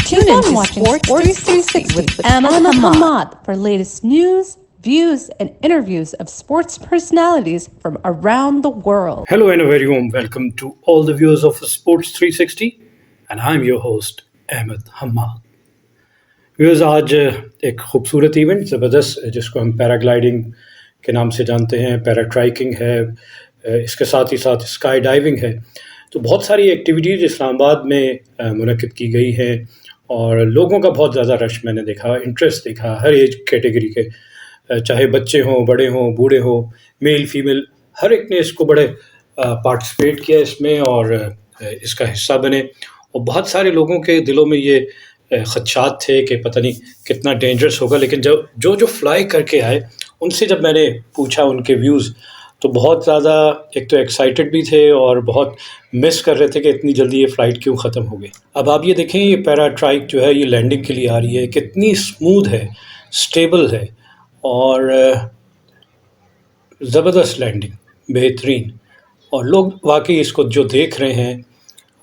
Tune in watching Sports 360 with Ahmed Hamad for latest news, views, and interviews of sports personalities from around the world. Hello and a very warm welcome to all the viewers of Sports 360 and I'm your host Ahmed Hamad. Viewers आज एक खूबसूरत event ज़बरदस्त जिसको हम paragliding के नाम से जानते हैं, पैराट्राइकिंग है, इसके साथ ही साथ स्काई डाइविंग है। तो बहुत सारी एक्टिविटीज़ इस्लामाबाद में मुनक़िद की गई हैं और लोगों का बहुत ज़्यादा रश मैंने देखा, इंटरेस्ट देखा हर एज कैटेगरी के, चाहे बच्चे हों, बड़े हों, बूढ़े हों, मेल फीमेल, हर एक ने इसको बड़े पार्टिसिपेट किया इसमें और इसका हिस्सा बने। और बहुत सारे लोगों के दिलों में ये ख़दशात थे कि पता नहीं कितना डेंजरस होगा, लेकिन जो फ्लाई करके आए उनसे जब मैंने पूछा उनके व्यूज़ तो बहुत ज़्यादा एक तो एक्साइटेड भी थे और बहुत मिस कर रहे थे कि इतनी जल्दी ये फ़्लाइट क्यों ख़त्म हो गई। अब आप ये देखें, ये पैराट्राइक जो है ये लैंडिंग के लिए आ रही है, कितनी स्मूथ है, स्टेबल है और ज़बरदस्त लैंडिंग, बेहतरीन। और लोग वाकई इसको जो देख रहे हैं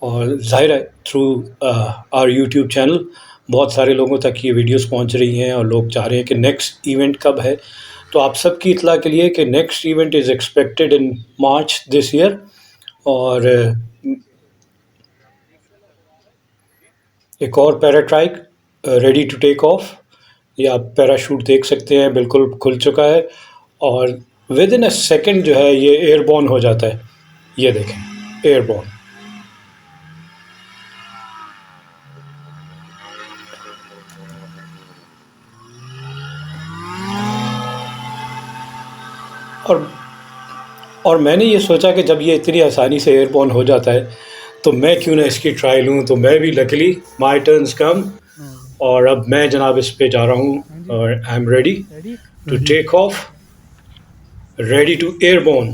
और ज़ाहिर है थ्रू आवर यूट्यूब चैनल बहुत सारे लोगों तक ये वीडियोस पहुंच रही हैं और लोग चाह रहे हैं कि नेक्स्ट इवेंट कब है। तो आप सबकी इत्तला के लिए कि next event is expected in March this year और एक और पैराट्राइक रेडी टू टेक ऑफ, ये आप पैराशूट देख सकते हैं, बिल्कुल खुल चुका है और विद इन अ सेकेंड जो है ये एयरबॉर्न हो जाता है। ये देखें, एयरबॉर्न। और मैंने ये सोचा कि जब ये इतनी आसानी से एयरबॉर्न हो जाता है तो मैं क्यों ना इसकी ट्राई लूँ। तो मैं भी लकीली माय टर्न्स कम और अब मैं जनाब इस पे जा रहा हूँ और I am ready to take off, ready to airborne.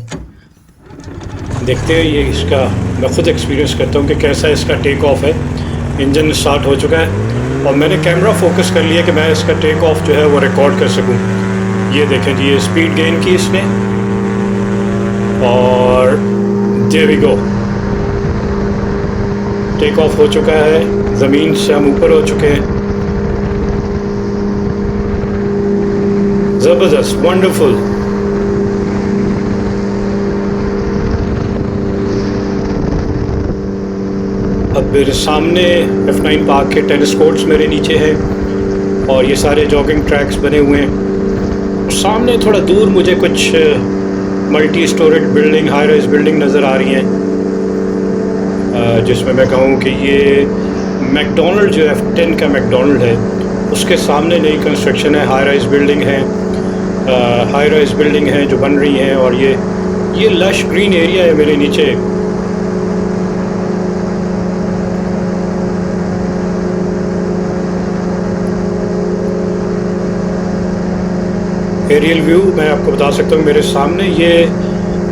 देखते हैं ये इसका, मैं ख़ुद एक्सपीरियंस करता हूँ कि कैसा इसका टेक ऑफ है। इंजन स्टार्ट हो चुका है और मैंने कैमरा फोकस कर लिया कि मैं इसका टेक ऑफ जो है वो रिकॉर्ड कर सकूँ। ये देखें जी, ये स्पीड गेन की इसने और there we go, take off हो चुका है, ज़मीन से हम ऊपर हो चुके हैं। ज़बरदस्त, वंडरफुल। अब मेरे सामने F9 पार्क के टेनिस कोर्ट्स मेरे नीचे हैं और ये सारे जॉगिंग ट्रैक्स बने हुए हैं। सामने थोड़ा दूर मुझे कुछ multi storeyed building, high rise building नज़र आ रही हैं, जिसमें मैं कहूँ कि ये मैकडोनल्ड जो F10 का मैकडोनल्ड है उसके सामने नई कंस्ट्रक्शन है, हाई राइज बिल्डिंग है जो बन रही हैं और ये लश ग्रीन एरिया है मेरे नीचे। एरियल व्यू मैं आपको बता सकता हूँ, मेरे सामने ये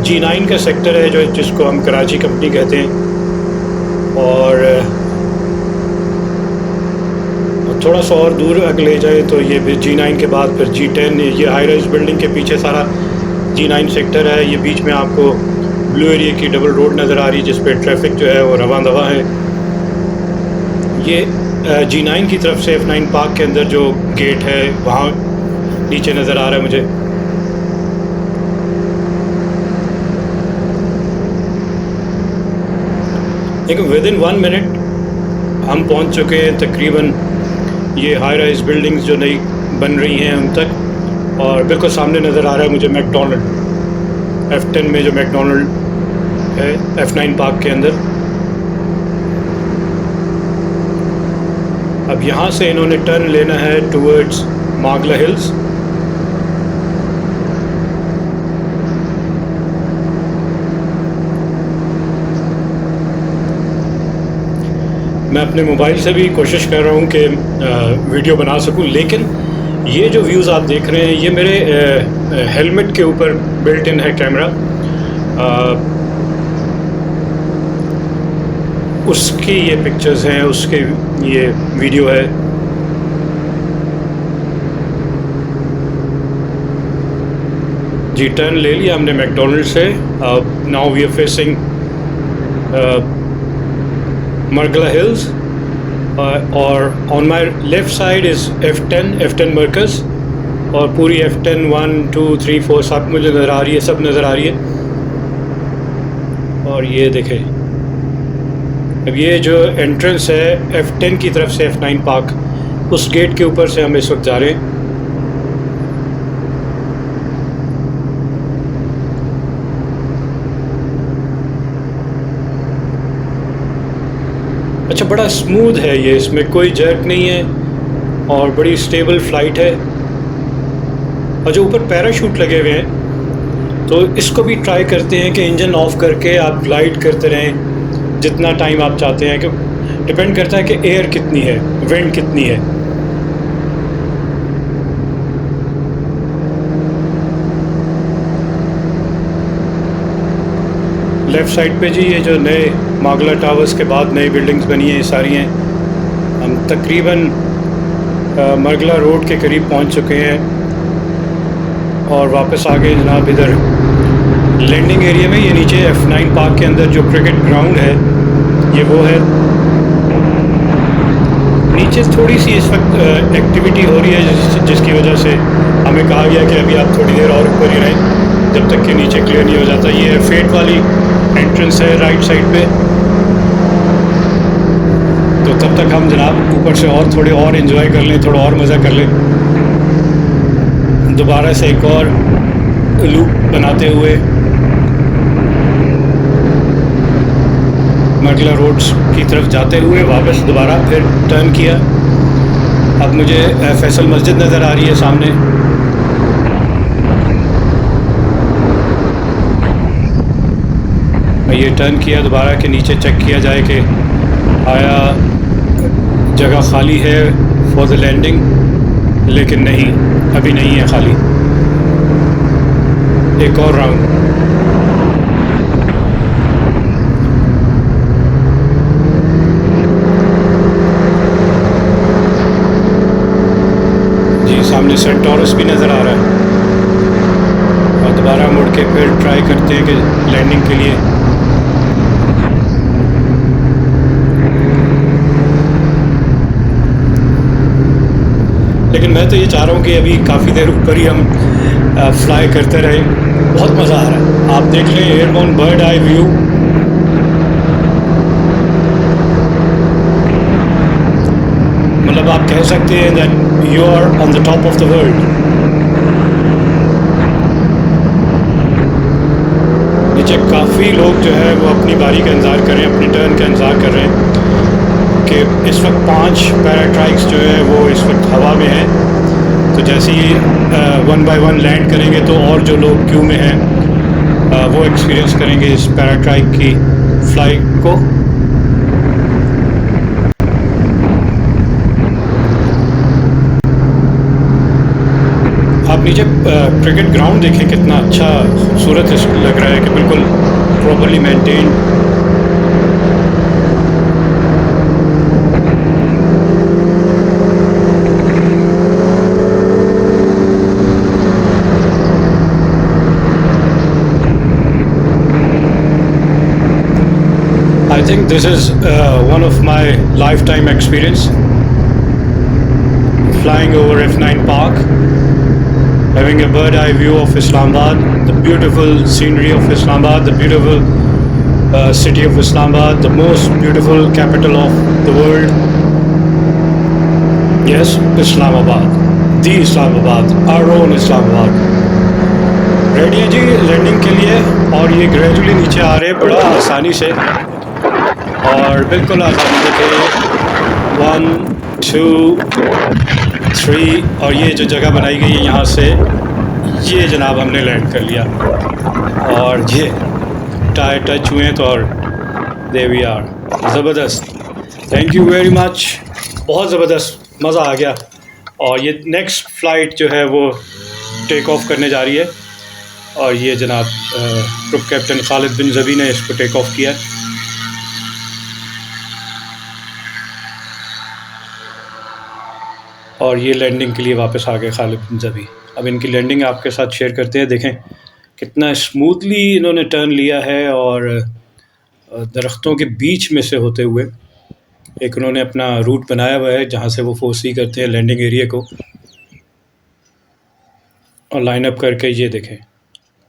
G9 का सेक्टर है जिसको हम कराची कंपनी कहते हैं और थोड़ा सा और दूर अगर ले जाए तो ये भी G9 के बाद फिर G10, ये हाई राइज बिल्डिंग के पीछे सारा G9 सेक्टर है। ये बीच में आपको ब्लू एरिया की डबल रोड नज़र आ रही है जिस पे ट्रैफिक जो है वो रवां दवा है। ये G9 की तरफ से F9 पार्क के अंदर जो गेट है वहाँ नीचे नज़र आ रहा है मुझे। लेकिन विद इन 1 मिनट हम पहुंच चुके हैं तकरीबन ये हाई राइज बिल्डिंग्स जो नई बन रही हैं उन तक और बिल्कुल सामने नज़र आ रहा है मुझे मैकडोनल्ड, F10 में जो मैकडोनल्ड है F9 पार्क के अंदर। अब यहाँ से इन्होंने टर्न लेना है टूवर्ड्स मागला हिल्स। मैं अपने मोबाइल से भी कोशिश कर रहा हूँ कि वीडियो बना सकूँ, लेकिन ये जो व्यूज़ आप देख रहे हैं ये मेरे हेलमेट के ऊपर बिल्ट इन है कैमरा, उसकी ये पिक्चर्स हैं, उसके ये वीडियो है। जी टर्न ले लिया हमने मैकडोनल्ड से। Now we are facing Margalla hills और on my left side is F10 Markaz, और पूरी F10 1 2 3 4 सब मुझे नज़र आ रही है, सब नज़र आ रही है। और ये देखें, अब ये जो एंट्रेंस है F10 की तरफ से F9 पार्क, उस गेट के ऊपर से हम इस वक्त जा रहे हैं। अच्छा, बड़ा स्मूथ है ये, इसमें कोई जर्क नहीं है और बड़ी स्टेबल फ़्लाइट है। और जो ऊपर पैराशूट लगे हुए हैं, तो इसको भी ट्राई करते हैं कि इंजन ऑफ करके आप ग्लाइड करते रहें जितना टाइम आप चाहते हैं, कि डिपेंड करता है कि एयर कितनी है, विंड कितनी है। लेफ़्ट साइड पे जी ये जो नए मागला टावर्स के बाद नई बिल्डिंग्स बनी हैं, ये सारी हैं। हम तकरीबन मरगला रोड के करीब पहुंच चुके हैं और वापस आ गए जनाब इधर लैंडिंग एरिया में। ये नीचे F9 पार्क के अंदर जो क्रिकेट ग्राउंड है, ये वो है। नीचे थोड़ी सी इस वक्त एक्टिविटी हो रही है, जिसकी वजह से हमें कहा गया कि अभी आप थोड़ी देर और ऊपर ही रहें जब तक कि नीचे क्लियर नहीं हो जाता। ये फेट वाली एंट्रेंस है राइट साइड पे, तो तब तक हम जनाब ऊपर से और थोड़े और एंजॉय कर लें, थोड़ा और मज़ा कर लें। दोबारा से एक और लूप बनाते हुए मरगला रोड्स की तरफ जाते हुए वापस दोबारा फिर टर्न किया। अब मुझे फैसल मस्जिद नज़र आ रही है सामने। ये टर्न किया दोबारा के नीचे चेक किया जाए कि आया जगह खाली है फॉर द लैंडिंग, लेकिन नहीं, अभी नहीं है खाली। एक और राउंड। जी सामने सेंटोरस भी नज़र आ रहा है। और दोबारा मुड़ के फिर ट्राई करते हैं कि लैंडिंग के लिए। लेकिन मैं तो ये चाह रहा हूँ कि अभी काफ़ी देर ऊपर ही हम फ्लाई करते रहें, बहुत मज़ा आ रहा है। आप देख लें एयरबोर्न बर्ड आई व्यू, मतलब आप कह सकते हैं that you are on the top of the world. नीचे काफ़ी लोग जो है वो अपनी बारी का इंतज़ार कर रहे हैं, अपनी टर्न का इंतज़ार कर रहे हैं कि इस वक्त 5 पैराट्राइक्स जो है वो इस वक्त हवा में हैं। तो जैसे ही 1 बाय 1 लैंड करेंगे तो और जो लोग क्यू में हैं वो एक्सपीरियंस करेंगे इस पैराट्राइक की फ्लाइट को। आप नीचे क्रिकेट ग्राउंड देखें, कितना अच्छा खूबसूरत लग रहा है कि बिल्कुल properly maintained. I think this is one of my lifetime experience flying over F9 Park, having a bird eye view of Islamabad, the beautiful scenery of Islamabad, the beautiful city of Islamabad, the most beautiful capital of the world. Yes, Islamabad, the Islamabad, our own Islamabad. Ready है जी landing के लिए, और ये gradually नीचे आ रहे हैं बड़ा आसानी से, और बिल्कुल आसानी से 1 2 3, और ये जो जगह बनाई गई है यहाँ से, ये जनाब हमने लैंड कर लिया। और ये टायर टच हुए हैं तो, और देयर वी आर। ज़बरदस्त, थैंक यू वेरी मच, बहुत ज़बरदस्त, मज़ा आ गया। और ये नेक्स्ट फ़्लाइट जो है वो टेक ऑफ करने जा रही है, और ये जनाब ग्रुप कैप्टन खालिद बिन ज़बी ने इसको टेक ऑफ किया। और ये लैंडिंग के लिए वापस आ गए खालिद बिन ज़बी। अब इनकी लैंडिंग आपके साथ शेयर करते हैं। देखें कितना स्मूथली इन्होंने टर्न लिया है, और दरख्तों के बीच में से होते हुए एक उन्होंने अपना रूट बनाया हुआ है जहाँ से वो फोर्सी करते हैं लैंडिंग एरिया को, और लाइन अप करके ये देखें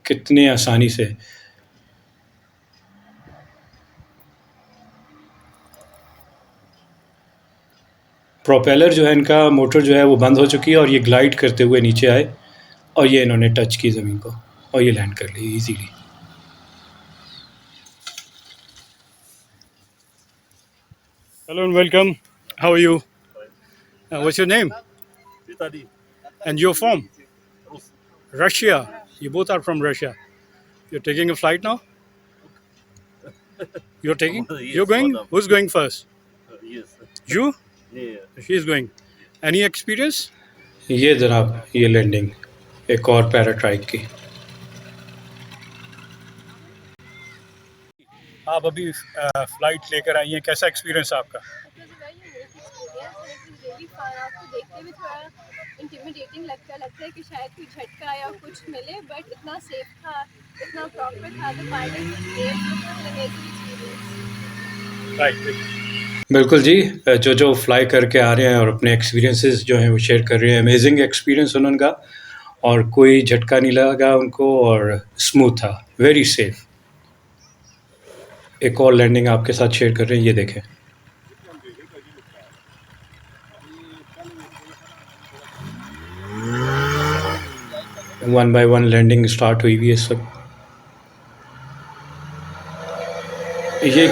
कितने आसानी से। प्रोपेलर जो है इनका, मोटर जो है वो बंद हो चुकी है और ये ग्लाइड करते हुए नीचे आए और ये इन्होंने टच की ज़मीन को और ये लैंड कर ली easily. Hello and welcome. How are you? What's your name? Vitali. And you're from? Russia. You both are from Russia. You're taking a flight now? You're taking? Yes, You're going? madam. Who's going first? Yes. You? Yeah. She's going. Any experience? ये जनाब ये landing एक और पैराट्राइक की। आप अभी flight लेकर आई हैं, कैसा एक्सपीरियंस आपका? It was a very unique experience and it was really fun. आपको देखते हुए थोड़ा intimidating लगता है कि शायद कोई झटका या कुछ मिले, but इतना safe था, इतना proper था, the pilot was great, it was an amazing experience. Right, बिल्कुल जी। जो फ्लाई करके आ रहे हैं और अपने एक्सपीरियंसेस जो हैं वो शेयर कर रहे हैं, अमेजिंग एक्सपीरियंस उनका, और कोई झटका नहीं लगा उनको और स्मूथ था, वेरी सेफ। एक और लैंडिंग आपके साथ शेयर कर रहे हैं, ये देखें। One by one landing start हुई हुई है सब। ये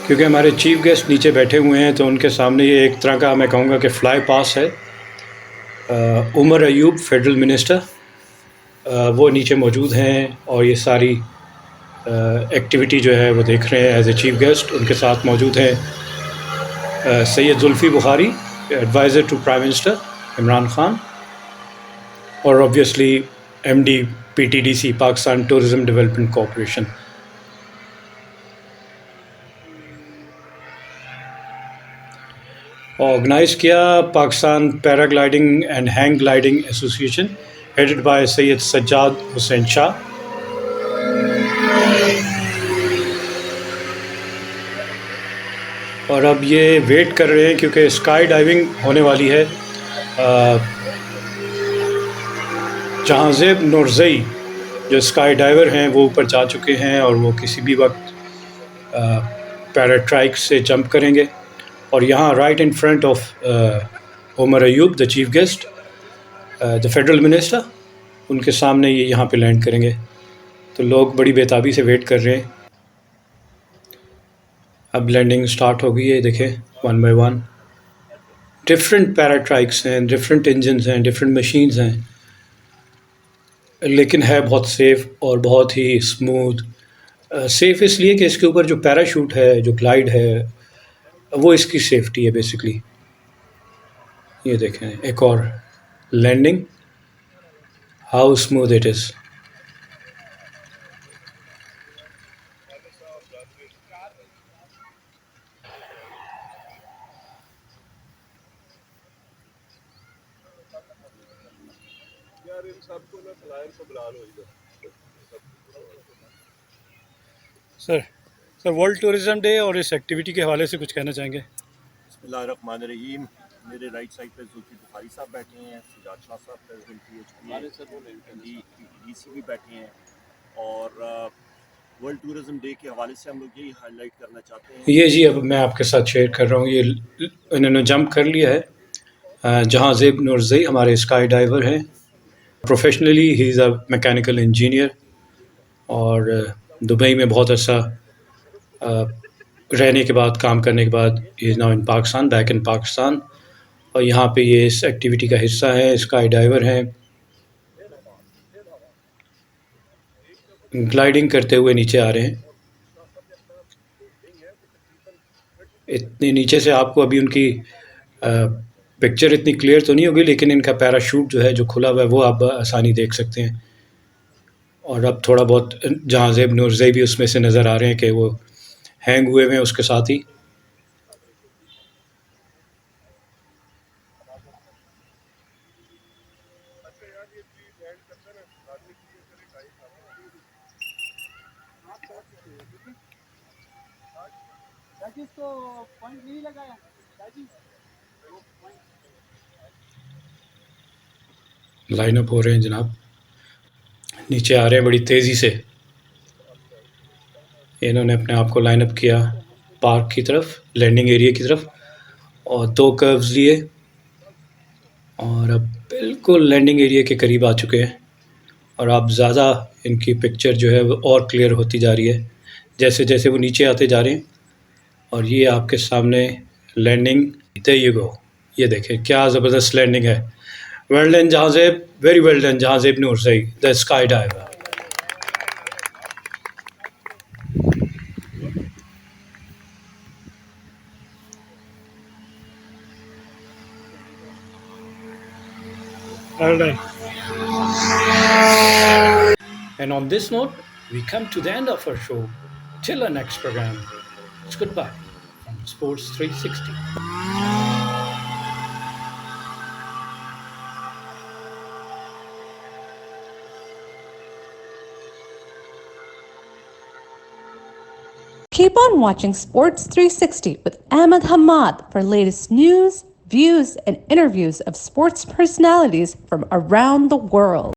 क्योंकि हमारे चीफ गेस्ट नीचे बैठे हुए हैं तो उनके सामने ये एक तरह का मैं कहूँगा कि फ़्लाई पास है। उमर अयूब फेडरल मिनिस्टर वो नीचे मौजूद हैं और ये सारी एक्टिविटी जो है वो देख रहे हैं एज ए चीफ गेस्ट। उनके साथ मौजूद हैं Syed Zulfi Bukhari, adviser to prime minister Imran Khan, और obviously MD PTDC Pakistan tourism development corporation. Organise किया Pakistan paragliding and hang gliding association, headed by Syed Sajjad Hussain Shah. और अब ये वेट कर रहे हैं क्योंकि स्काई डाइविंग होने वाली है। जहांज़ेब नूरज़ई जो स्काई डाइवर हैं वो ऊपर जा चुके हैं और वो किसी भी वक्त पैराट्राइक से जंप करेंगे। और यहाँ right in front of Umar Ayub the chief guest the federal minister, उनके सामने ये यहाँ पे लैंड करेंगे। तो लोग बड़ी बेताबी से वेट कर रहे हैं। अब लैंडिंग स्टार्ट हो गई है, देखें वन बाय वन। डिफरेंट पैराट्राइक्स हैं, डिफरेंट इंजन्स हैं, डिफरेंट मशीन्स हैं, लेकिन है बहुत सेफ़ और बहुत ही स्मूथ। सेफ़ इसलिए कि इसके ऊपर जो पैराशूट है, जो ग्लाइड है, वो इसकी सेफ्टी है बेसिकली। ये देखें एक और landing, how smooth it is. Sir world tourism day और इस एक्टिविटी के हवाले से कुछ कहना चाहेंगे? बिस्मिल्लाहिर्रहमानिर्रहीम। मेरे राइट साइड पे जुल्फी बुखारी साहब बैठे हैं, सुजात शाह साहब प्रेसिडेंट पीएचपी डीसी भी बैठे हैं, और वर्ल्ड टूरिज्म डे के हवाले से हम लोग यही हाईलाइट करना चाहते हैं। ये जी अब मैं आपके साथ शेयर कर रहा हूँ, ये इन्होंने जंप कर लिया है। जहांज़ेब नूरज़ई हमारे स्काई डाइवर हैं। Professionally he is a mechanical engineer और दुबई में बहुत अच्छा रहने के बाद, काम करने के बाद he is now in Pakistan, back in Pakistan. और यहाँ पे ये इस एक्टिविटी का हिस्सा है, स्काई डाइवर हैं। ग्लाइडिंग करते हुए नीचे आ रहे हैं। इतने नीचे से आपको अभी उनकी पिक्चर इतनी क्लियर तो नहीं होगी, लेकिन इनका पैराशूट जो है जो खुला हुआ है वो आप आसानी देख सकते हैं। और अब थोड़ा बहुत जहांज़ेब नूरज़ई भी उसमें से नज़र आ रहे हैं कि वो हैंग हुए हुए हैं उसके साथ ही। लाइनअप हो रहे हैं जनाब, नीचे आ रहे हैं बड़ी तेज़ी से। इन्होंने अपने आप को लाइनअप किया पार्क की तरफ, लैंडिंग एरिया की तरफ, और 2 कर्व्स लिए और अब बिल्कुल लैंडिंग एरिया के करीब आ चुके हैं। और अब ज़्यादा इनकी पिक्चर जो है वो और क्लियर होती जा रही है जैसे जैसे वो नीचे आते जा रहे हैं। और ये आपके सामने लैंडिंग, देयर यू गो, ये देखें क्या ज़बरदस्त लैंडिंग है। Well done Jahanzeb, very well done Jahanzeb Noorzai, the skydiver. Well done. And on this note, we come to the end of our show. Till our next program, it's goodbye from Sports 360. Keep on watching Sports 360 with Ahmed Hamad for latest news, views, and interviews of sports personalities from around the world.